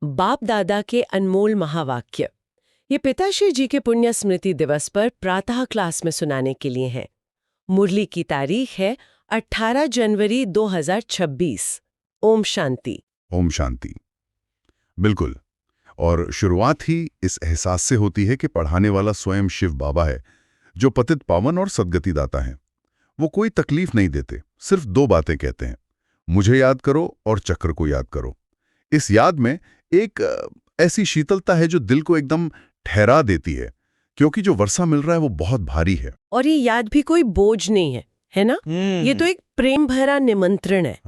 बाप दादा के अनमोल महावाक्य। ये पिताश्री जी के पुण्य स्मृति दिवस पर प्रातः क्लास में सुनाने के लिए है। मुरली की तारीख है 18 जनवरी 2026। ओम शांति। ओम शांति। बिल्कुल। और शुरुआत ही इस एहसास से होती है कि पढ़ाने वाला स्वयं शिव बाबा है, जो पतित पावन और सद्गति दाता है। वो कोई तकलीफ नहीं देते, सिर्फ दो बातें कहते हैं, मुझे याद करो और चक्र को याद करो। इस याद में एक ऐसी शीतलता है जो दिल को एकदम ठहरा देती है, क्योंकि जो वर्षा मिल रहा है वो बहुत भारी है। और ये याद भी कोई बोझ नहीं है ना? ये तो एक प्रेम भरा निमंत्रण है।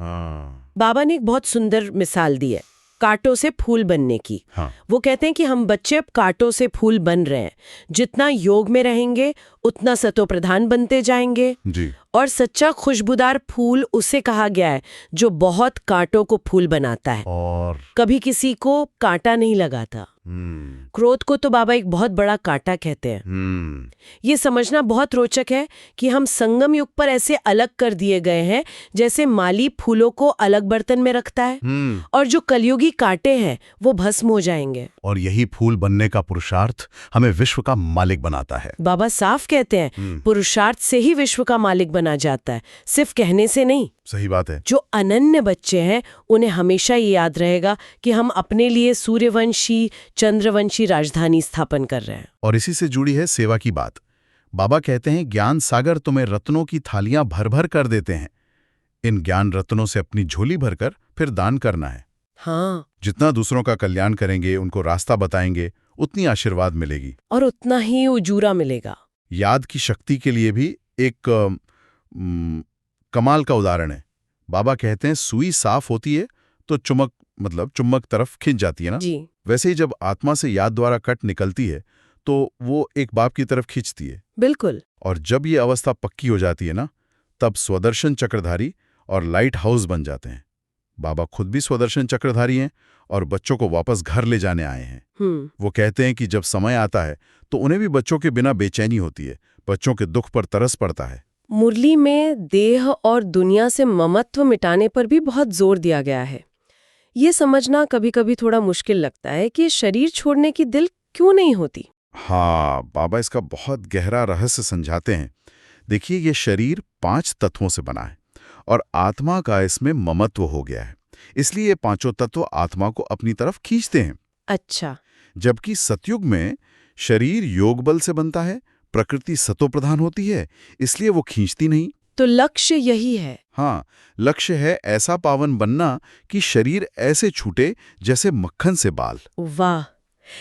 बाबा ने एक बहुत सुंदर मिसाल दी है, कांटों से फूल बनने की। वो कहते हैं कि हम बच्चे अब कांटों से फूल बन रहे हैं। जितना योग में रहेंगे उतना सतो प्रधान बनते जाएंगे जी। और सच्चा खुशबूदार फूल उसे कहा गया है जो बहुत कांटों को फूल बनाता है और कभी किसी को कांटा नहीं लगाता। क्रोध को तो बाबा एक बहुत बड़ा कांटा कहते हैं। ये समझना बहुत रोचक है कि हम संगम युग पर ऐसे अलग कर दिए गए हैं जैसे माली फूलों को अलग बर्तन में रखता है, और जो कलयुगी कांटे हैं वो भस्म हो जाएंगे। और यही फूल बनने का पुरुषार्थ हमें विश्व का मालिक बनाता है। बाबा साफ कहते हैं पुरुषार्थ से ही विश्व का मालिक बना जाता है, सिर्फ कहने से नहीं। सही बात है। जो अनन्य बच्चे हैं उन्हें हमेशा ये याद रहेगा कि हम अपने लिए सूर्यवंशी चंद्रवंशी राजधानी स्थापन कर रहे हैं। और इसी से जुड़ी है सेवा की बात। बाबा कहते हैं ज्ञान सागर तुम्हें रत्नों की थालियां भर भर कर देते हैं। इन ज्ञान रत्नों से अपनी झोली भरकर फिर दान करना है। हाँ, जितना दूसरों का कल्याण करेंगे, उनको रास्ता बताएंगे, उतनी आशीर्वाद मिलेगी और उतना ही उजूरा मिलेगा। याद की शक्ति के लिए भी एक कमाल का उदाहरण है। बाबा कहते हैं सुई साफ होती है तो चुम्बक तरफ खिंच जाती है ना जी। वैसे ही जब आत्मा से याद द्वारा कट निकलती है तो वो एक बाप की तरफ खींचती है। बिल्कुल। और जब ये अवस्था पक्की हो जाती है ना, तब स्वदर्शन चक्रधारी और लाइट हाउस बन जाते हैं। बाबा खुद भी स्वदर्शन चक्रधारी हैं और बच्चों को वापस घर ले जाने आए हैं। वो कहते हैं कि जब समय आता है तो उन्हें भी बच्चों के बिना बेचैनी होती है, बच्चों के दुख पर तरस पड़ता है। मुरली में देह और दुनिया से ममत्व मिटाने पर भी बहुत जोर दिया गया है। ये समझना कभी कभी थोड़ा मुश्किल लगता है कि शरीर छोड़ने की दिल क्यों नहीं होती। हाँ, बाबा इसका बहुत गहरा रहस्य समझाते हैं। देखिए, ये शरीर 5 तत्वों से बना है और आत्मा का इसमें ममत्व हो गया है, इसलिए ये पांचों तत्व आत्मा को अपनी तरफ खींचते हैं। अच्छा। जबकि सतयुग में शरीर योग बल से बनता है, प्रकृति सतो प्रधान होती है, इसलिए वो खींचती नहीं। तो लक्ष्य यही है। हाँ, लक्ष्य है ऐसा पावन बनना कि शरीर ऐसे छूटे जैसे मक्खन से बाल। वाह,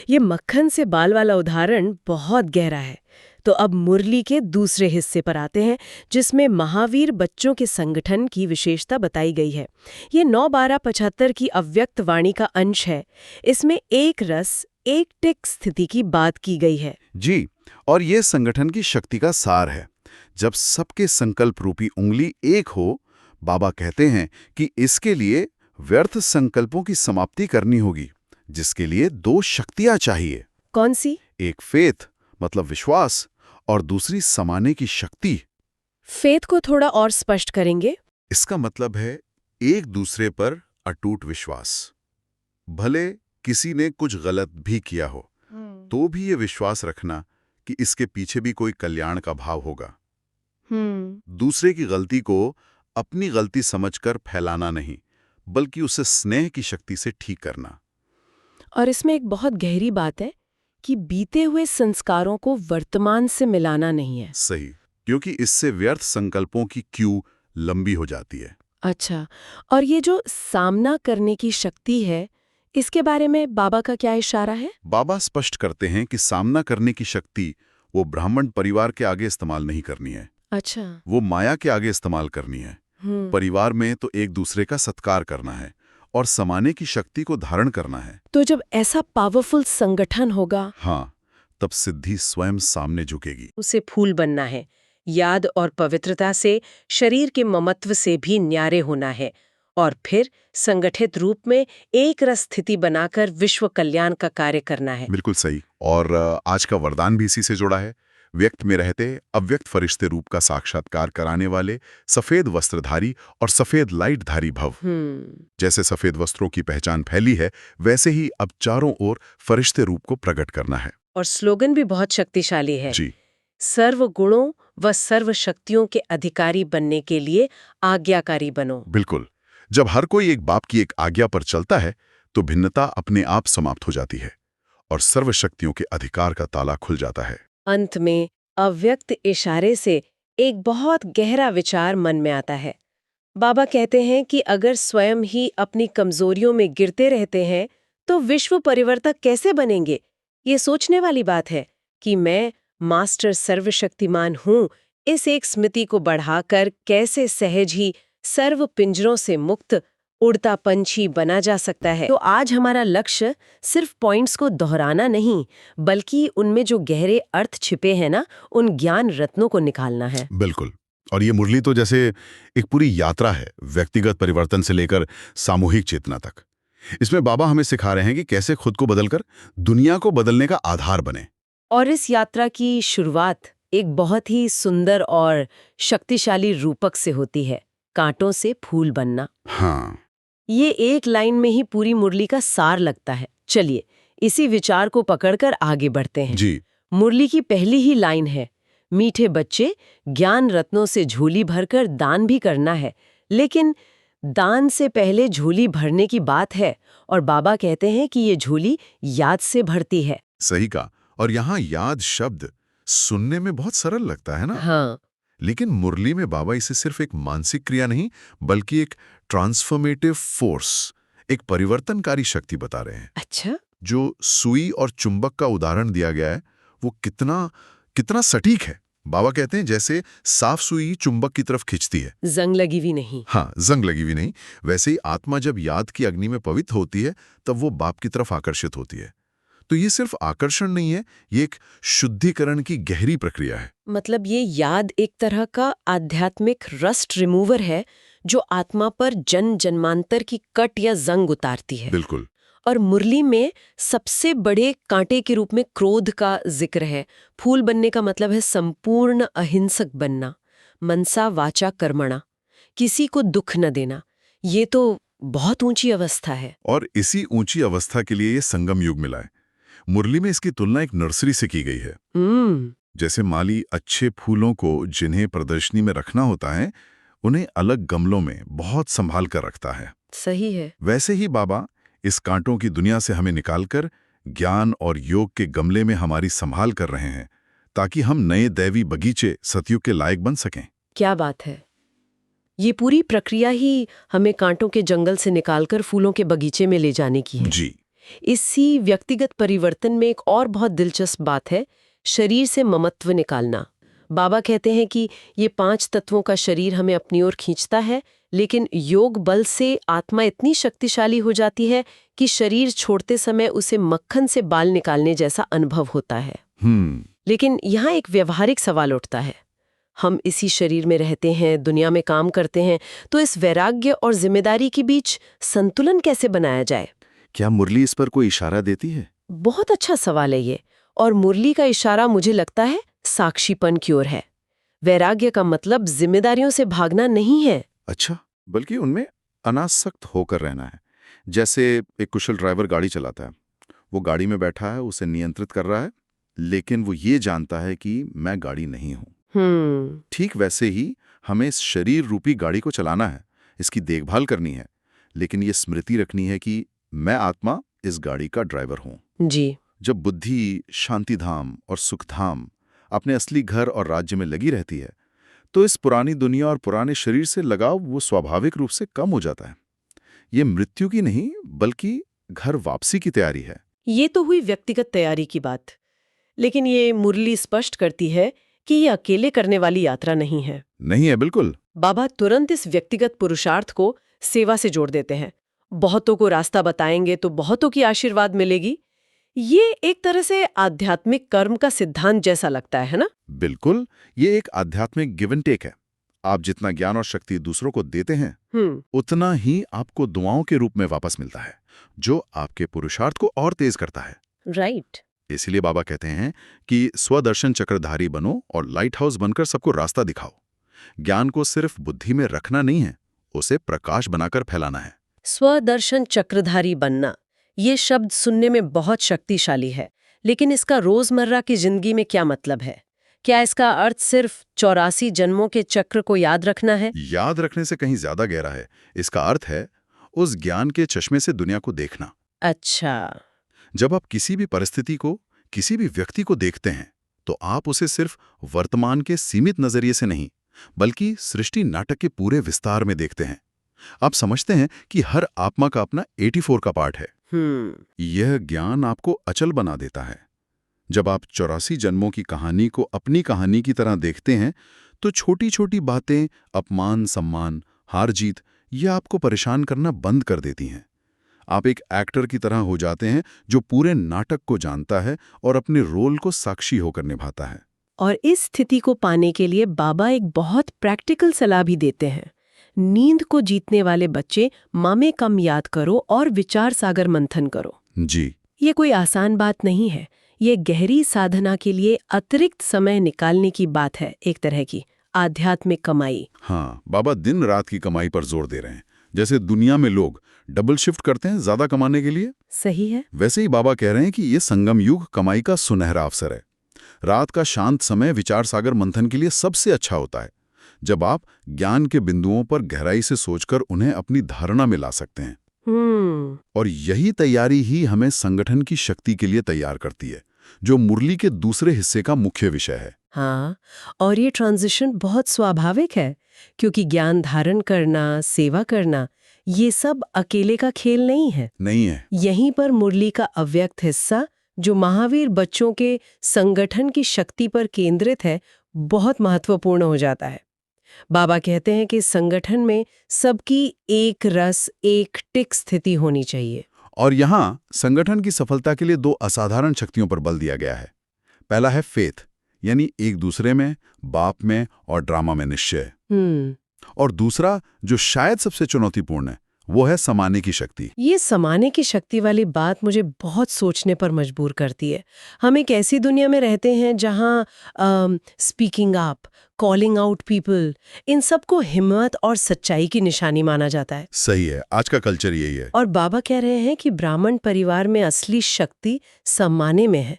ये मक्खन से बाल वाला उदाहरण बहुत गहरा है। तो अब मुरली के दूसरे हिस्से पर आते हैं, जिसमें महावीर बच्चों के संगठन की विशेषता बताई गई है। ये 9/12/75 की अव्यक्त वाणी का अंश है। इसमें एक रस एक टिक स्थिति की बात की गई है। जी, और ये संगठन की शक्ति का सार है। जब सबके संकल्प रूपी उंगली एक हो, बाबा कहते हैं कि इसके लिए व्यर्थ संकल्पों की समाप्ति करनी होगी, जिसके लिए 2 शक्तियां चाहिए। कौन सी? एक फेथ मतलब विश्वास और दूसरी समाने की शक्ति। फेथ को थोड़ा और स्पष्ट करेंगे? इसका मतलब है एक दूसरे पर अटूट विश्वास। भले किसी ने कुछ गलत भी किया हो, तो भी ये विश्वास रखना कि इसके पीछे भी कोई कल्याण का भाव होगा। दूसरे की गलती को अपनी गलती समझकर फैलाना नहीं, बल्कि उसे स्नेह की शक्ति से ठीक करना। और इसमें एक बहुत गहरी बात है कि बीते हुए संस्कारों को वर्तमान से मिलाना नहीं है। सही, क्योंकि इससे व्यर्थ संकल्पों की क्यू लंबी हो जाती है। अच्छा, और ये जो सामना करने की शक्ति है, इसके बारे में बाबा का क्या इशारा है? बाबा स्पष्ट करते हैं कि सामना करने की शक्ति वो ब्राह्मण परिवार के आगे इस्तेमाल नहीं करनी है। अच्छा। वो माया के आगे इस्तेमाल करनी है। परिवार में तो एक दूसरे का सत्कार करना है और समाने की शक्ति को धारण करना है। तो जब ऐसा पावरफुल संगठन होगा, हाँ, तब सिद्धि स्वयं सामने झुकेगी। उसे फूल बनना है, याद और पवित्रता से, शरीर के ममत्व से भी न्यारे होना है, और फिर संगठित रूप में एक रस स्थिति बनाकर विश्व कल्याण का कार्य करना है। बिल्कुल सही। और आज का वरदान भी इसी से जुड़ा है। व्यक्त में रहते अव्यक्त फरिश्ते रूप का साक्षात्कार कराने वाले सफेद वस्त्रधारी और सफेद लाइटधारी भव। जैसे सफेद वस्त्रों की पहचान फैली है, वैसे ही अब चारों ओर फरिश्ते रूप को प्रकट करना है। और स्लोगन भी बहुत शक्तिशाली है। जी, सर्व गुणों व सर्व शक्तियों के अधिकारी बनने के लिए आज्ञाकारी बनो। बिल्कुल। जब हर कोई एक बाप की एक आज्ञा पर चलता है तो भिन्नता अपने आप समाप्त हो जाती है और सर्वशक्तियों के अधिकार का ताला खुल जाता है। अंत में अव्यक्त इशारे से एक बहुत गहरा विचार मन में आता है। बाबा कहते हैं कि अगर स्वयं ही अपनी कमजोरियों में गिरते रहते हैं तो विश्व परिवर्तक कैसे बनेंगे। ये सोचने वाली बात है कि मैं मास्टर सर्वशक्तिमान हूँ, इस एक स्मृति को बढ़ाकर कैसे सहज ही सर्व पिंजरों से मुक्त उड़ता पंछी बना जा सकता है। तो आज हमारा लक्ष्य सिर्फ पॉइंट्स को दोहराना नहीं, बल्कि उनमें जो गहरे अर्थ छिपे हैं ना, उन ज्ञान रत्नों को निकालना है। बिल्कुल। और ये मुरली तो जैसे एक पूरी यात्रा है, व्यक्तिगत परिवर्तन से लेकर सामूहिक चेतना तक। इसमें बाबा हमें सिखा रहे हैं कि कैसे खुद को बदलकर दुनिया को बदलने का आधार बने। और इस यात्रा की शुरुआत एक बहुत ही सुंदर और शक्तिशाली रूपक से होती है, कांटों से फूल बनना। हाँ, ये एक लाइन में ही पूरी मुरली का सार लगता है। चलिए इसी विचार को पकड़कर आगे बढ़ते हैं। जी, मुरली की पहली ही लाइन है, मीठे बच्चे, ज्ञान रत्नों से झोली भरकर दान भी करना है। लेकिन दान से पहले झोली भरने की बात है और बाबा कहते हैं कि ये झोली याद से भरती है। सही कहा। और यहाँ याद शब्द सुनने में बहुत सरल लगता है ना? हाँ, लेकिन मुरली में बाबा इसे सिर्फ एक मानसिक क्रिया नहीं, बल्कि एक ट्रांसफॉर्मेटिव फोर्स, एक परिवर्तनकारी शक्ति बता रहे हैं। अच्छा, जो सुई और चुंबक का उदाहरण दिया गया है, वो कितना कितना सटीक है। बाबा कहते हैं जैसे साफ सुई चुंबक की तरफ खींचती है, जंग लगी हुई नहीं। हाँ, जंग लगी हुई नहीं, वैसे ही आत्मा जब याद की अग्नि में पवित्र होती है तब वो बाप की तरफ आकर्षित होती है। तो ये सिर्फ आकर्षण नहीं है, ये एक शुद्धिकरण की गहरी प्रक्रिया है। मतलब ये याद एक तरह का आध्यात्मिक रस्ट रिमूवर है जो आत्मा पर जन जन्मांतर की कट या जंग उतारती है। बिल्कुल। और मुरली में सबसे बड़े कांटे के रूप में क्रोध का जिक्र है। फूल बनने का मतलब है संपूर्ण अहिंसक बनना, मनसा वाचा कर्मणा, किसी को दुख न देना। ये तो बहुत ऊंची अवस्था है। और इसी ऊंची अवस्था के लिए ये संगम युग मिला है। मुरली में इसकी तुलना एक नर्सरी से की गई है। जैसे माली अच्छे फूलों को जिन्हें प्रदर्शनी में रखना होता है, उन्हें अलग गमलों में बहुत संभाल कर रखता है। सही है। वैसे ही बाबा इस कांटों की दुनिया से हमें निकालकर ज्ञान और योग के गमले में हमारी संभाल कर रहे हैं, ताकि हम नए दैवी बगीचे सतयुग के लायक बन सकें। क्या बात है। ये पूरी प्रक्रिया ही हमें कांटों के जंगल से निकालकर फूलों के बगीचे में ले जाने की है। जी, इसी व्यक्तिगत परिवर्तन में एक और बहुत दिलचस्प बात है, शरीर से ममत्व निकालना। बाबा कहते हैं कि ये 5 तत्वों का शरीर हमें अपनी ओर खींचता है, लेकिन योग बल से आत्मा इतनी शक्तिशाली हो जाती है कि शरीर छोड़ते समय उसे मक्खन से बाल निकालने जैसा अनुभव होता है। लेकिन यहाँ एक व्यवहारिक सवाल उठता है। हम इसी शरीर में रहते हैं, दुनिया में काम करते हैं, तो इस वैराग्य और जिम्मेदारी के बीच संतुलन कैसे बनाया जाए? क्या मुरली इस पर कोई इशारा देती है? बहुत अच्छा सवाल है ये। और मुरली का इशारा मुझे लगता है साक्षीपन की ओर है। वैराग्य का मतलब जिम्मेदारियों से भागना नहीं है। अच्छा, बल्कि उनमें अनासक्त होकर रहना है। जैसे एक कुशल ड्राइवर गाड़ी चलाता है, वो गाड़ी में बैठा है, उसे नियंत्रित कर रहा है, लेकिन वो ये जानता है कि मैं गाड़ी नहीं हूं। ठीक वैसे ही हमें इस शरीर रूपी गाड़ी को चलाना है, इसकी देखभाल करनी है, लेकिन ये स्मृति रखनी है कि मैं आत्मा इस गाड़ी का ड्राइवर हूं। जी। जब बुद्धि शांतिधाम और सुखधाम अपने असली घर और राज्य में लगी रहती है, तो इस पुरानी दुनिया और पुराने शरीर से लगाव वो स्वाभाविक रूप से कम हो जाता है। ये मृत्यु की नहीं, बल्कि घर वापसी की तैयारी है। ये तो हुई व्यक्तिगत तैयारी की बात, लेकिन ये मुरली स्पष्ट करती है कि ये अकेले करने वाली यात्रा नहीं है। नहीं है, बिल्कुल। बाबा तुरंत इस व्यक्तिगत पुरुषार्थ को सेवा से जोड़ देते हैं। बहुतों को रास्ता बताएंगे तो बहुतों की आशीर्वाद मिलेगी। ये एक तरह से आध्यात्मिक कर्म का सिद्धांत जैसा लगता है ना? बिल्कुल, ये एक आध्यात्मिक गिव एंड टेक है। आप जितना ज्ञान और शक्ति दूसरों को देते हैं, उतना ही आपको दुआओं के रूप में वापस मिलता है, जो आपके पुरुषार्थ को और तेज करता है। राइट। इसीलिए बाबा कहते हैं कि स्वदर्शन चक्रधारी बनो और लाइट हाउस बनकर सबको रास्ता दिखाओ। ज्ञान को सिर्फ बुद्धि में रखना नहीं है, उसे प्रकाश बनाकर फैलाना है। स्वदर्शन चक्रधारी बनना, ये शब्द सुनने में बहुत शक्तिशाली है, लेकिन इसका रोजमर्रा की जिंदगी में क्या मतलब है? क्या इसका अर्थ सिर्फ 84 जन्मों के चक्र को याद रखना है? याद रखने से कहीं ज्यादा गहरा है। इसका अर्थ है उस ज्ञान के चश्मे से दुनिया को देखना। अच्छा। जब आप किसी भी परिस्थिति को, किसी भी व्यक्ति को देखते हैं, तो आप उसे सिर्फ वर्तमान के सीमित नजरिए से नहीं, बल्कि सृष्टि नाटक के पूरे विस्तार में देखते हैं। आप समझते हैं कि हर आत्मा का अपना 84 का पार्ट है। यह ज्ञान आपको अचल बना देता है। जब आप 84 जन्मों की कहानी को अपनी कहानी की तरह देखते हैं, तो छोटी छोटी बातें, अपमान, सम्मान, हार जीत, ये आपको परेशान करना बंद कर देती हैं। आप एक एक्टर की तरह हो जाते हैं जो पूरे नाटक को जानता है और अपने रोल को साक्षी होकर निभाता है। और इस स्थिति को पाने के लिए बाबा एक बहुत प्रैक्टिकल सलाह भी देते हैं। नींद को जीतने वाले बच्चे माँ में कम याद करो और विचार सागर मंथन करो। जी, ये कोई आसान बात नहीं है। ये गहरी साधना के लिए अतिरिक्त समय निकालने की बात है, एक तरह की आध्यात्मिक कमाई। हाँ, बाबा दिन रात की कमाई पर जोर दे रहे हैं। जैसे दुनिया में लोग डबल शिफ्ट करते हैं ज्यादा कमाने के लिए, सही है। वैसे ही बाबा कह रहे हैं कि ये संगम युग कमाई का सुनहरा अवसर है। रात का शांत समय विचार सागर मंथन के लिए सबसे अच्छा होता है, जब आप ज्ञान के बिंदुओं पर गहराई से सोचकर उन्हें अपनी धारणा में ला सकते हैं। और यही तैयारी ही हमें संगठन की शक्ति के लिए तैयार करती है, जो मुरली के दूसरे हिस्से का मुख्य विषय है। हाँ, और ये ट्रांजिशन बहुत स्वाभाविक है, क्योंकि ज्ञान धारण करना, सेवा करना, ये सब अकेले का खेल नहीं है। यहीं पर मुरली का अव्यक्त हिस्सा, जो महावीर बच्चों के संगठन की शक्ति पर केंद्रित है, बहुत महत्वपूर्ण हो जाता है। बाबा कहते हैं कि संगठन में सबकी एक रस, एक टिक स्थिति होनी चाहिए। और यहाँ संगठन की सफलता के लिए दो असाधारण शक्तियों पर बल दिया गया है। पहला है फेथ, यानी एक दूसरे में, बाप में और ड्रामा में निश्चय। और दूसरा, जो शायद सबसे चुनौतीपूर्ण है, वो है समाने की शक्ति। ये समाने की शक्ति वाली बात मुझे बहुत सोचने पर मजबूर करती है। हम एक ऐसी दुनिया में रहते हैं जहाँ speaking up, calling out people, इन सबको हिम्मत और सच्चाई की निशानी माना जाता है। सही है, आज का कल्चर यही है। और बाबा कह रहे हैं कि ब्राह्मण परिवार में असली शक्ति सम्माने में है।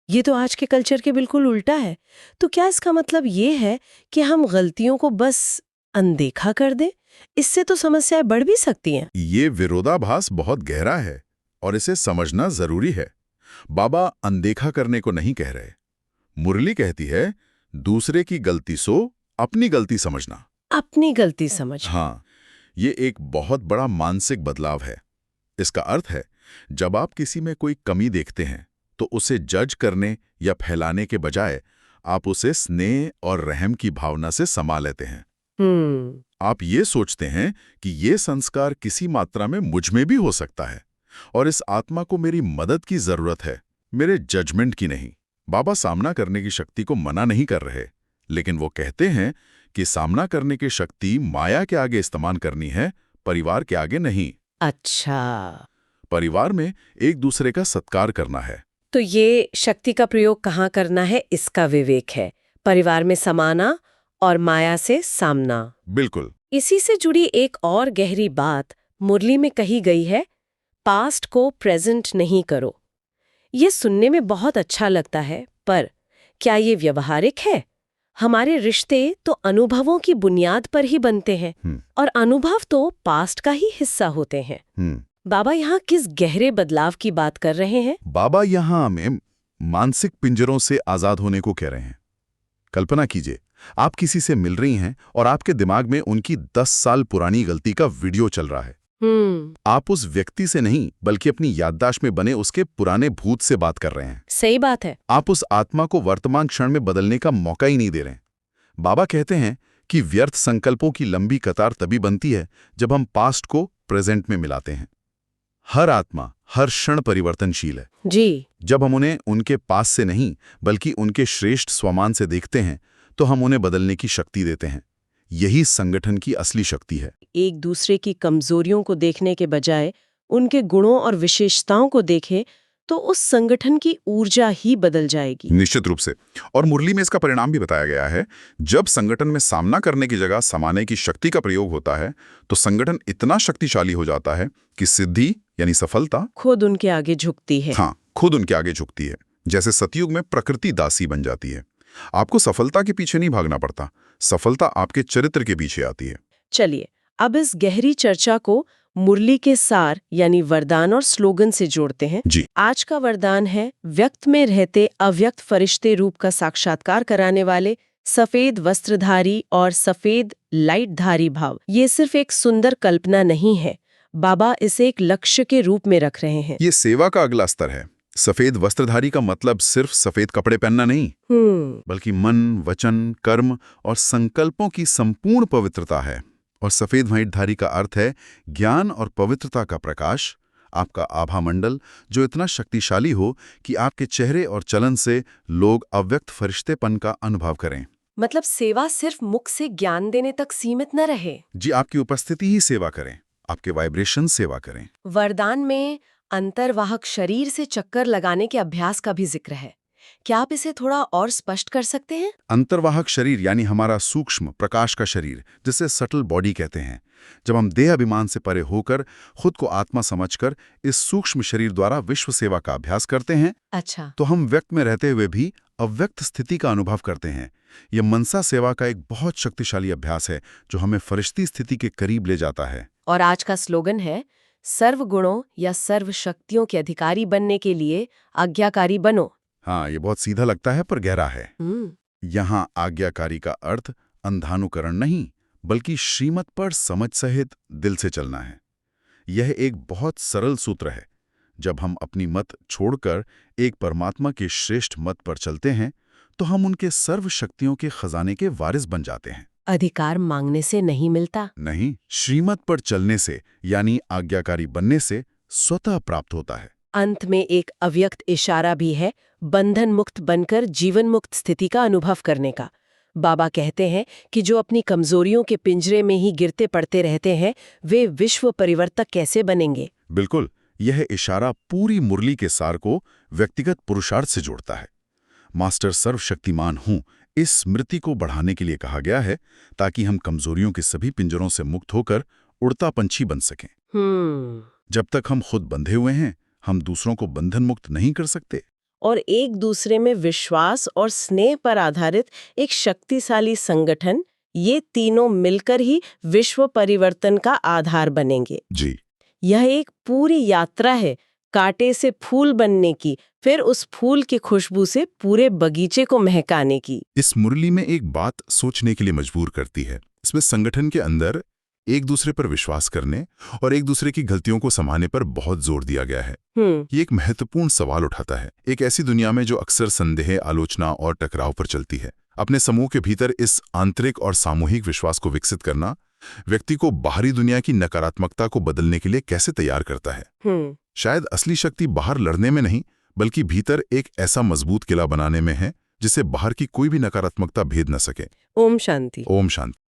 ये तो आज के कल्चर के बिल्कुल उल्टा है। तो क्या इसका मतलब ये है कि हम गलतियों को बस अनदेखा कर दें? इससे तो समस्याएं बढ़ भी सकती हैं। ये विरोधाभास बहुत गहरा है और इसे समझना जरूरी है। बाबा अनदेखा करने को नहीं कह रहे। मुरली कहती है, दूसरे की गलती सो अपनी गलती समझना। अपनी गलती समझ। हाँ, ये एक बहुत बड़ा मानसिक बदलाव है। इसका अर्थ है, जब आप किसी में कोई कमी देखते हैं, तो उसे जज करने या फैलाने के बजाय आप उसे स्नेह और रहम की भावना से समा लेते हैं। आप ये सोचते हैं कि ये संस्कार किसी मात्रा में मुझ में भी हो सकता है और इस आत्मा को मेरी मदद की जरूरत है, मेरे जजमेंट की नहीं। बाबा सामना करने की शक्ति को मना नहीं कर रहे, लेकिन वो कहते हैं कि सामना करने की शक्ति माया के आगे इस्तेमाल करनी है, परिवार के आगे नहीं। अच्छा, परिवार में एक दूसरे का सत्कार करना है। तो ये शक्ति का प्रयोग कहाँ करना है, इसका विवेक है। परिवार में समाना और माया से सामना। बिल्कुल। इसी से जुड़ी एक और गहरी बात मुरली में कही गई है, पास्ट को प्रेजेंट नहीं करो। ये सुनने में बहुत अच्छा लगता है, पर क्या ये व्यवहारिक है? हमारे रिश्ते तो अनुभवों की बुनियाद पर ही बनते हैं और अनुभव तो पास्ट का ही हिस्सा होते हैं। बाबा यहाँ किस गहरे बदलाव की बात कर रहे हैं? बाबा यहाँ हमें मानसिक पिंजरों से आजाद होने को कह रहे हैं। कल्पना कीजिए, आप किसी से मिल रही हैं और आपके दिमाग में उनकी 10 साल पुरानी गलती का वीडियो चल रहा है। आप उस व्यक्ति से नहीं, बल्कि अपनी याददाश्त में बने उसके पुराने भूत से बात कर रहे हैं। सही बात है। आप उस आत्मा को वर्तमान क्षण में बदलने का मौका ही नहीं दे रहे हैं। बाबा कहते हैं कि व्यर्थ संकल्पों की लंबी कतार तभी बनती है जब हम पास्ट को प्रेजेंट में मिलाते हैं। हर आत्मा, हर क्षण परिवर्तनशील है जी। जब हम उन्हें उनके पास से नहीं, बल्कि उनके श्रेष्ठ स्वमान से देखते हैं, तो हम उन्हें बदलने की शक्ति देते हैं। यही संगठन की असली शक्ति है। एक दूसरे की कमजोरियों को देखने के बजाय उनके गुणों और विशेषताओं को देखें, तो उस संगठन की ऊर्जा ही बदल जाएगी। निश्चित रूप से। और मुरली में इसका परिणाम भी बताया गया है। जब संगठन में सामना करने की जगह समाने की शक्ति का प्रयोग होता है तो संगठन इतना शक्तिशाली हो जाता है कि सिद्धि यानी सफलता खुद उनके आगे झुकती है। हाँ, खुद उनके आगे झुकती है। जैसे सतयुग में प्रकृति दासी बन जाती है। आपको सफलता के पीछे नहीं भागना पड़ता, सफलता आपके चरित्र के पीछे आती है। चलिए अब इस गहरी चर्चा को मुरली के सार यानी वरदान और स्लोगन से जोड़ते हैं। जी। आज का वरदान है व्यक्त में रहते अव्यक्त फरिश्ते रूप का साक्षात्कार कराने वाले सफेद वस्त्रधारी और सफेद लाइटधारी भाव। ये सिर्फ एक सुंदर कल्पना नहीं है, बाबा इसे एक लक्ष्य के रूप में रख रहे हैं। ये सेवा का अगला स्तर है। सफेद वस्त्रधारी का मतलब सिर्फ सफेद कपड़े पहनना नहीं, बल्कि मन, वचन, कर्म और संकल्पों की संपूर्ण पवित्रता है। और सफेद वाइटधारी का अर्थ है ज्ञान और पवित्रता का प्रकाश, आपका आभा मंडल जो इतना शक्तिशाली हो कि आपके चेहरे और चलन से लोग अव्यक्त फरिश्तेपन का अनुभव करें। मतलब सेवा सिर्फ मुख से ज्ञान देने तक सीमित न रहे। जी, आपकी उपस्थिति ही सेवा करें, आपके वाइब्रेशन सेवा करें। वरदान में अंतर्वाहक शरीर से चक्कर लगाने के अभ्यास का भी जिक्र है। क्या आप इसे थोड़ा और स्पष्ट कर सकते हैं? अंतर्वाहक शरीर यानी हमारा सूक्ष्म प्रकाश का शरीर, जिसे सटल बॉडी कहते हैं। जब हम देह अभिमान से परे होकर खुद को आत्मा समझकर इस सूक्ष्म शरीर द्वारा विश्व सेवा का अभ्यास करते हैं, अच्छा, तो हम व्यक्त में रहते हुए भी अव्यक्त स्थिति का अनुभव करते हैं। यह मनसा सेवा का एक बहुत शक्तिशाली अभ्यास है जो हमें फरिश्ती स्थिति के करीब ले जाता है। और आज का स्लोगन है सर्व गुणों या सर्व शक्तियों के अधिकारी बनने के लिए आज्ञाकारी बनो। हाँ, ये बहुत सीधा लगता है पर गहरा है। यहाँ आज्ञाकारी का अर्थ अंधानुकरण नहीं, बल्कि श्रीमत पर समझ सहित दिल से चलना है। यह एक बहुत सरल सूत्र है। जब हम अपनी मत छोड़कर एक परमात्मा के श्रेष्ठ मत पर चलते हैं तो हम उनके सर्व शक्तियों के खजाने के वारिस बन जाते हैं। अधिकार मांगने से नहीं मिलता, नहीं, श्रीमत पर चलने से यानी आज्ञाकारी बनने से स्वतः प्राप्त होता है। अंत में एक अव्यक्त इशारा भी है बंधन मुक्त बनकर जीवन मुक्त स्थिति का अनुभव करने का। बाबा कहते हैं कि जो अपनी कमजोरियों के पिंजरे में ही गिरते पड़ते रहते हैं वे विश्व परिवर्तक कैसे बनेंगे। बिल्कुल, यह इशारा पूरी मुरली के सार को व्यक्तिगत पुरुषार्थ से जोड़ता है। मास्टर सर्वशक्तिमान हूं, इस स्मृति को बढ़ाने के लिए कहा गया है ताकि हम कमजोरियों के सभी पिंजरों से मुक्त होकर उड़ता पंछी बन सकें। जब तक हम खुद बंधे हुए हैं हम दूसरों को बंधन मुक्त नहीं कर सकते। और एक दूसरे में विश्वास और स्नेह पर आधारित एक शक्तिशाली संगठन, ये तीनों मिलकर ही विश्व परिवर्तन का आधार बनेंगे। जी, यह एक पूरी यात्रा है कांटे से फूल बनने की, फिर उस फूल की खुशबू से पूरे बगीचे को महकाने की। इस मुरली में एक बात सोचने के लिए मजबूर करती है। इसमें संगठन के अंदर एक दूसरे पर विश्वास करने और एक दूसरे की गलतियों को संभालने पर बहुत जोर दिया गया है। ये एक महत्वपूर्ण सवाल उठाता है। एक ऐसी दुनिया में जो अक्सर संदेह, आलोचना और टकराव पर चलती है, अपने समूह के भीतर इस आंतरिक और सामूहिक विश्वास को विकसित करना व्यक्ति को बाहरी दुनिया की नकारात्मकता को बदलने के लिए कैसे तैयार करता है। शायद असली शक्ति बाहर लड़ने में नहीं, बल्कि भीतर एक ऐसा मजबूत किला बनाने में है जिसे बाहर की कोई भी नकारात्मकता भेद न सके। ओम शांति। ओम शांति।